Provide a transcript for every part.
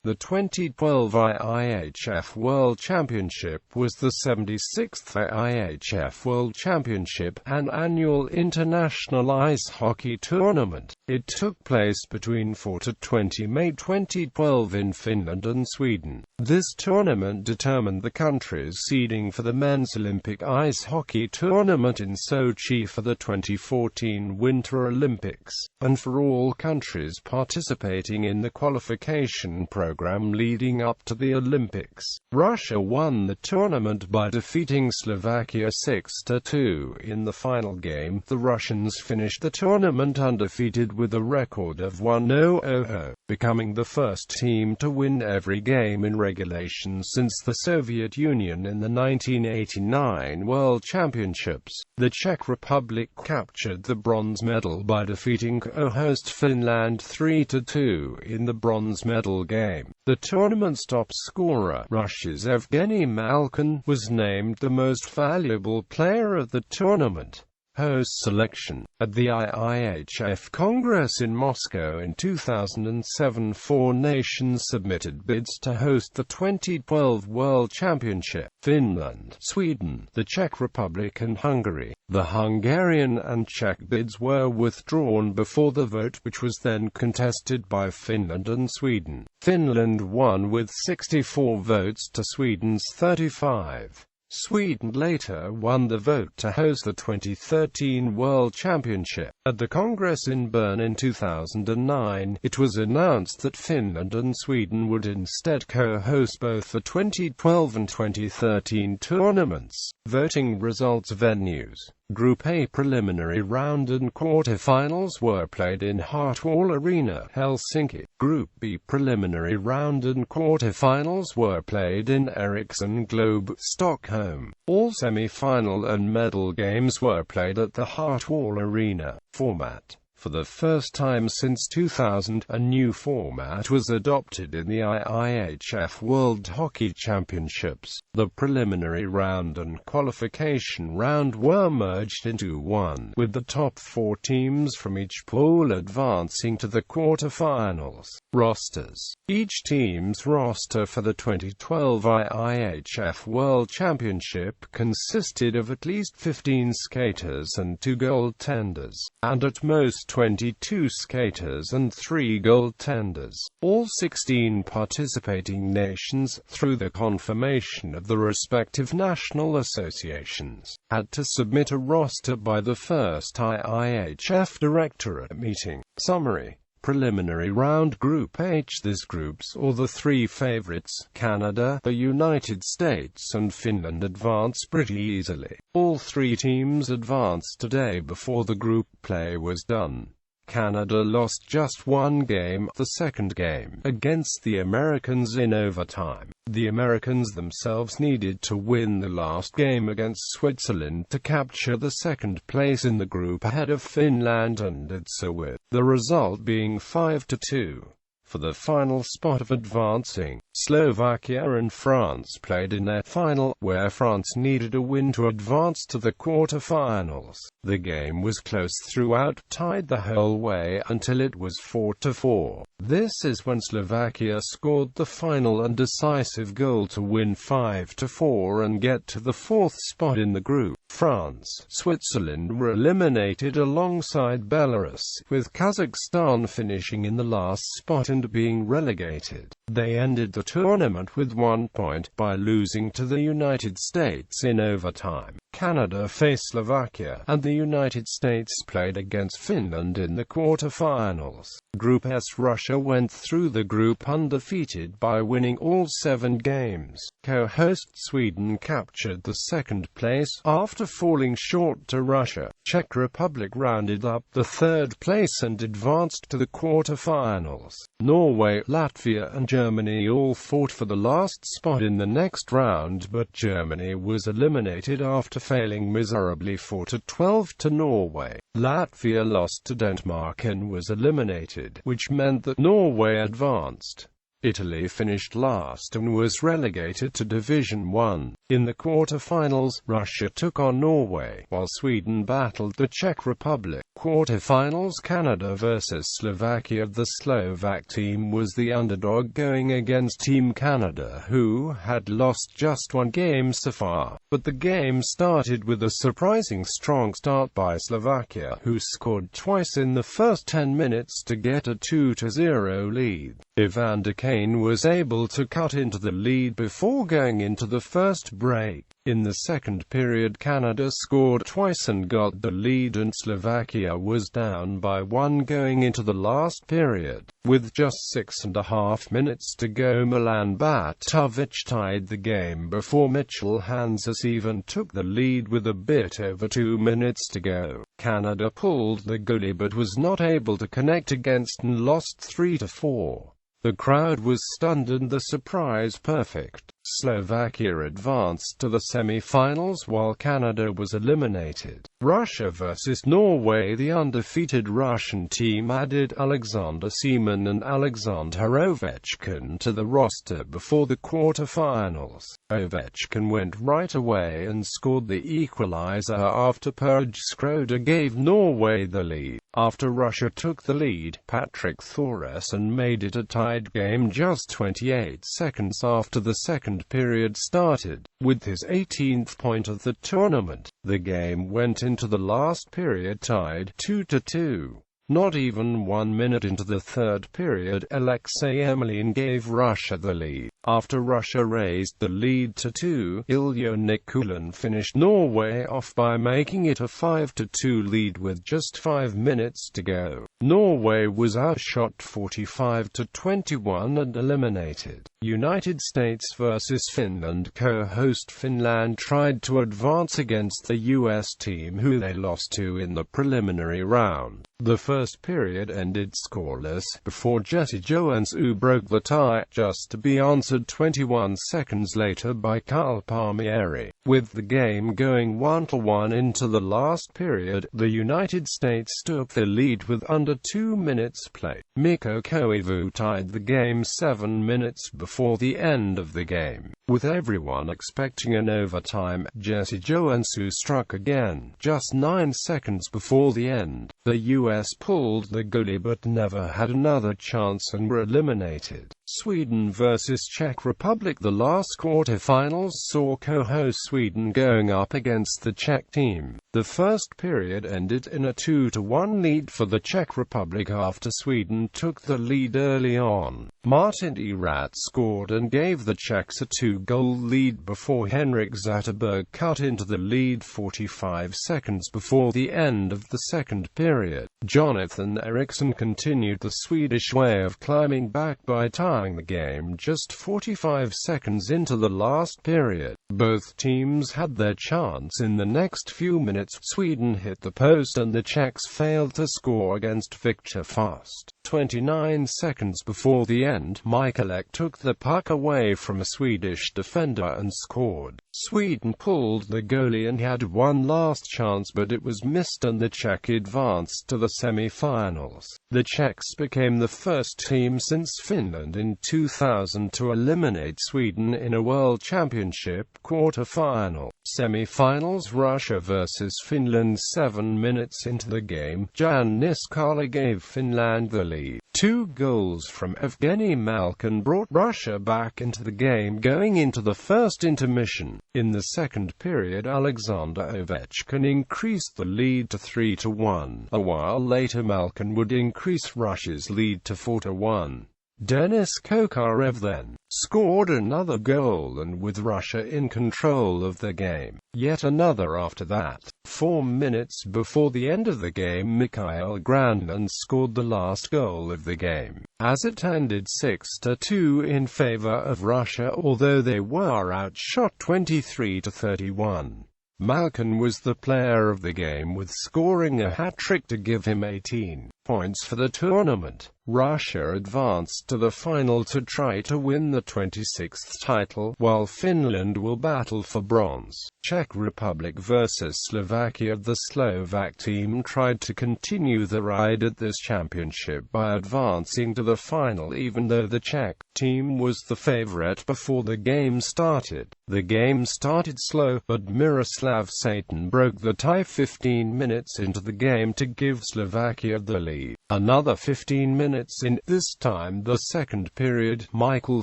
The 2012 IIHF World Championship was the 76th IIHF World Championship, an annual international ice hockey tournament. It took place between 4 to 20 May 2012 in Finland and Sweden. This tournament determined the country's seeding for the men's Olympic ice hockey tournament in Sochi for the 2014 Winter Olympics, and for all countries participating in the qualification program leading up to the Olympics. Russia won the tournament by defeating Slovakia 6-2 in the final game. The Russians finished the tournament undefeated with a record of 1-0, becoming the first team to win every game in regulation since the Soviet Union in the 1989 World Championships. The Czech Republic captured the bronze medal by defeating co-host Finland 3-2 in the bronze medal game. The tournament's top scorer, Russia's Evgeny Malkin, was named the most valuable player of the tournament. Host selection. At the IIHF Congress in Moscow in 2007, 4 nations submitted bids to host the 2012 World Championship: Finland, Sweden, the Czech Republic and Hungary. The Hungarian and Czech bids were withdrawn before the vote, which was then contested by Finland and Sweden. Finland won with 64 votes to Sweden's 35. Sweden later won the vote to host the 2013 World Championship. At the Congress in Bern in 2009, it was announced that Finland and Sweden would instead co-host both the 2012 and 2013 tournaments. Voting results. Venues. Group A preliminary round and quarterfinals were played in Hartwall Arena, Helsinki. Group B preliminary round and quarterfinals were played in Ericsson Globe, Stockholm. All semi-final and medal games were played at the Hartwall Arena. Format. For the first time since 2000, a new format was adopted in the IIHF World Hockey Championships. The preliminary round and qualification round were merged into one, with the top 4 teams from each pool advancing to the quarterfinals. Rosters. Each team's roster for the 2012 IIHF World Championship consisted of at least 15 skaters and 2 goaltenders, and at most 22 skaters and 3 goaltenders. All 16 participating nations, through the confirmation of the respective national associations, had to submit a roster by the first IIHF Directorate meeting. Summary. Preliminary round. Group H. This group's or the 3 favorites, Canada, the United States and Finland, advanced pretty easily. All 3 teams advanced today before the group play was done. Canada lost just 1 game, the second game, against the Americans in overtime. The Americans themselves needed to win the last game against Switzerland to capture the second place in the group ahead of Finland, and did so, with the result being 5-2. For the final spot of advancing, Slovakia and France played in their final, where France needed a win to advance to the quarterfinals. The game was close throughout, tied the whole way until it was 4-4. This is when Slovakia scored the final and decisive goal to win 5-4 and get to the 4th spot in the group. France, Switzerland were eliminated alongside Belarus, with Kazakhstan finishing in the last spot and being relegated. They ended the tournament with 1 point, by losing to the United States in overtime. Canada faced Slovakia, and the United States played against Finland in the quarterfinals. Group S. Russia went through the group undefeated by winning all 7 games. Co-host Sweden captured the 2nd place, after falling short to Russia. Czech Republic rounded up the 3rd place and advanced to the quarterfinals. Norway, Latvia and Germany all fought for the last spot in the next round, but Germany was eliminated after failing miserably 4-12 to Norway. Latvia lost to Denmark and was eliminated, which meant that Norway advanced. Italy finished last and was relegated to Division 1. In the quarter-finals, Russia took on Norway, while Sweden battled the Czech Republic. Quarter-finals, Canada vs Slovakia. The Slovak team was the underdog going against Team Canada, who had lost just one game so far. But the game started with a surprising strong start by Slovakia, who scored twice in the first 10 minutes to get a 2-0 lead. Ivan Dekane was able to cut into the lead before going into the first break. In the second period, Canada scored twice and got the lead, and Slovakia was down by 1 going into the last period. With just 6.5 minutes to go, Milan Batovic tied the game before Mitchell Hanses even took the lead with a bit over 2 minutes to go. Canada pulled the goalie but was not able to connect against and lost 3-4. The crowd was stunned and the surprise perfect. Slovakia advanced to the semi-finals while Canada was eliminated. Russia vs Norway. The undefeated Russian team added Alexander Seaman and Alexander Ovechkin to the roster before the quarter-finals. Ovechkin went right away and scored the equalizer after Purge Skroda gave Norway the lead. After Russia took the lead, Patrick Thoresen made it a tied game just 28 seconds after the second period started. With his 18th point of the tournament, the game went into the last period tied 2-2. Not even 1 minute into the third period, Alexei Emelin gave Russia the lead. After Russia raised the lead to 2, Ilya Nikulin finished Norway off by making it a 5-2 lead with just 5 minutes to go. Norway was outshot 45-21 and eliminated. United States vs Finland. Co-host Finland tried to advance against the US team, who they lost to in the preliminary round. The first period ended scoreless, before Jesse Joensuu broke the tie, just to be answered 21 seconds later by Carl Palmieri. With the game going 1-1 into the last period, the United States took the lead with under 2 minutes played. Mikko Koivu tied the game 7 minutes before the end of the game. With everyone expecting an overtime, Jesse Joensuu struck again, just 9 seconds before the end. The US pulled the goalie but never had another chance and were eliminated. Sweden vs Czech Republic. The last quarter-finals saw co-host Sweden going up against the Czech team. The first period ended in a 2-1 lead for the Czech Republic after Sweden took the lead early on. Martin Erat scored and gave the Czechs a 2-goal lead before Henrik Zetterberg cut into the lead 45 seconds before the end of the second period. Jonathan Eriksson continued the Swedish way of climbing back by tying the game just 45 seconds into the last period. Both teams had their chance in the next few minutes. Sweden hit the post and the Czechs failed to score against Victor Fast. 29 seconds before the end, Mikulek took the puck away from a Swedish defender and scored. Sweden pulled the goalie and had one last chance, but it was missed and the Czech advanced to the semi-finals. The Czechs became the first team since Finland in 2000 to eliminate Sweden in a World Championship quarter-final. Semi-finals. Russia vs Finland. 7 minutes into the game, Jan Niskala gave Finland the lead. 2 goals from Evgeny Malkin brought Russia back into the game going into the first intermission. In the second period, Alexander Ovechkin increased the lead to 3-1. A while later, Malkin would increase Russia's lead to 4-1. Denis Kokarev then scored another goal, and with Russia in control of the game, yet another after that. 4 minutes before the end of the game, Mikhail Grandin scored the last goal of the game, as it ended 6-2 in favor of Russia, although they were outshot 23-31. Malkin was the player of the game, with scoring a hat-trick to give him 18. points for the tournament. Russia advanced to the final to try to win the 26th title, while Finland will battle for bronze. Czech Republic vs Slovakia. The Slovak team tried to continue the ride at this championship by advancing to the final even though the Czech team was the favorite before the game started. The game started slow, but Miroslav Satan broke the tie 15 minutes into the game to give Slovakia the lead. Another 15 minutes in, this time the second period, Michael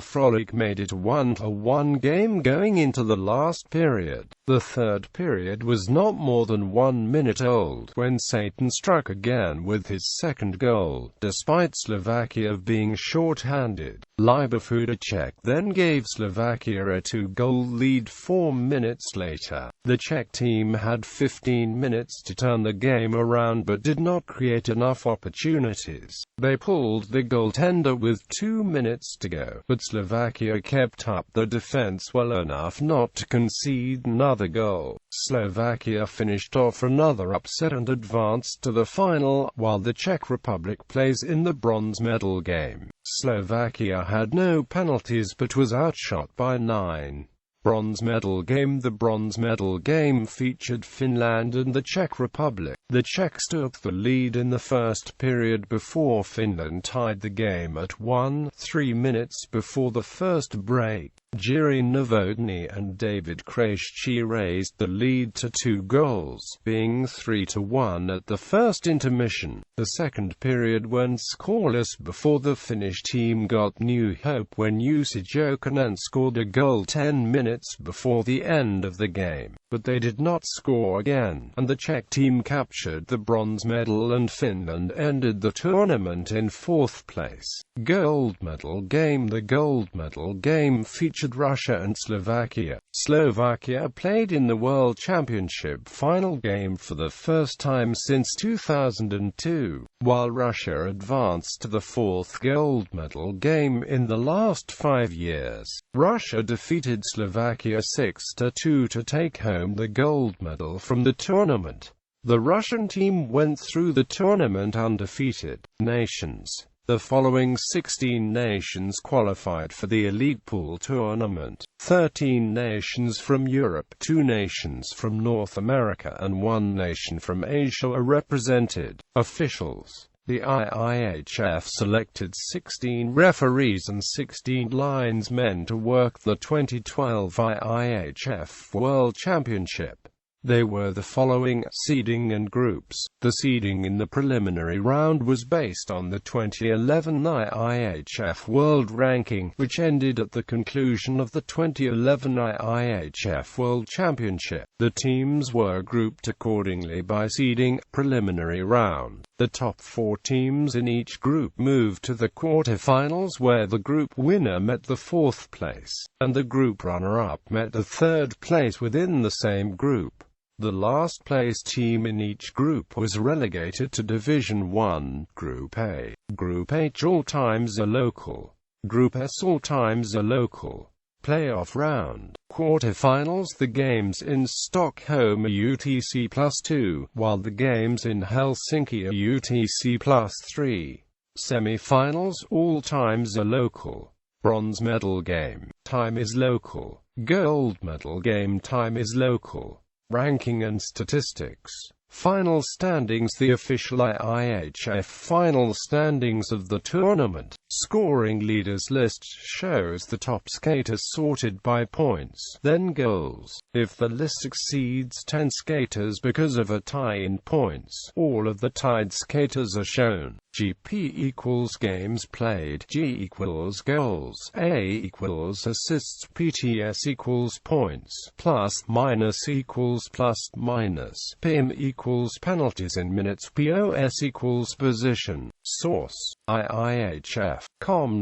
Frolik made it a 1-1 game going into the last period. The third period was not more than 1 minute old when Satan struck again with his second goal, despite Slovakia being short-handed. Libofuda Czech then gave Slovakia a 2-goal lead 4 minutes later. The Czech team had 15 minutes to turn the game around but did not create enough opportunities. They pulled the goaltender with 2 minutes to go, but Slovakia kept up the defense well enough not to concede another goal. Slovakia finished off another upset and advanced to the final, while the Czech Republic plays in the bronze medal game. Slovakia had no penalties but was outshot by 9. Bronze medal game. The bronze medal game featured Finland and the Czech Republic. The Czechs took the lead in the first period before Finland tied the game at 1-3 minutes before the first break. Jiří Novotný and David Krejčí raised the lead to 2 goals, being 3-1 at the first intermission. The second period went scoreless before the Finnish team got new hope when Jussi Jokinen scored a goal 10 minutes before the end of the game, but they did not score again, and the Czech team captured the bronze medal and Finland ended the tournament in 4th place. Gold medal game. The gold medal game featured Russia and Slovakia. Slovakia played in the World Championship final game for the first time since 2002, while Russia advanced to the 4th gold medal game in the last 5 years. Russia defeated Slovakia 6-2 to take home the gold medal from the tournament. The Russian team went through the tournament undefeated. Nations. The following 16 nations qualified for the Elite Pool tournament. 13 nations from Europe, 2 nations from North America and 1 nation from Asia are represented. Officials. The IIHF selected 16 referees and 16 linesmen to work the 2012 IIHF World Championship. They were the following: seeding and groups. The seeding in the preliminary round was based on the 2011 IIHF World Ranking, which ended at the conclusion of the 2011 IIHF World Championship. The teams were grouped accordingly by seeding. Preliminary round. The top 4 teams in each group moved to the quarterfinals, where the group winner met the 4th place, and the group runner-up met the 3rd place within the same group. The last place team in each group was relegated to Division 1, Group A. Group H all times are local. Group S all times are local. Playoff round. Quarterfinals. The games in Stockholm are UTC+2, while the games in Helsinki are UTC+3. Semi-finals. All times are local. Bronze medal game. Time is local. Gold medal game. Time is local. Ranking and statistics. Final standings. The official IIHF final standings of the tournament. Scoring leaders list shows the top skaters sorted by points, then goals. If the list exceeds 10 skaters because of a tie in points, all of the tied skaters are shown. GP equals games played, G equals goals, A equals assists, PTS equals points, plus minus equals plus minus, PM equals penalties in minutes, POS equals position. Source: IIHF.com.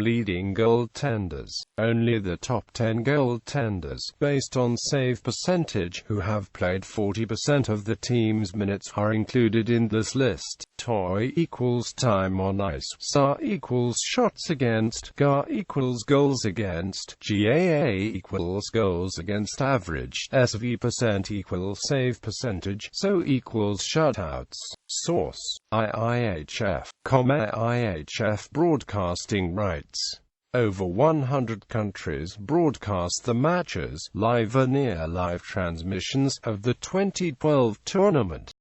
Leading goaltenders. Only the top 10 goaltenders, based on save percentage, who have played 40% of the team's minutes are included in this list. TOI equals time on ice, SA equals shots against, GA equals goals against, GAA equals goals against average, SV% equals save percentage, SO equals shutouts. Source: IIHF, IIHF broadcasting rights. Over 100 countries broadcast the matches, live or near live transmissions, of the 2012 tournament.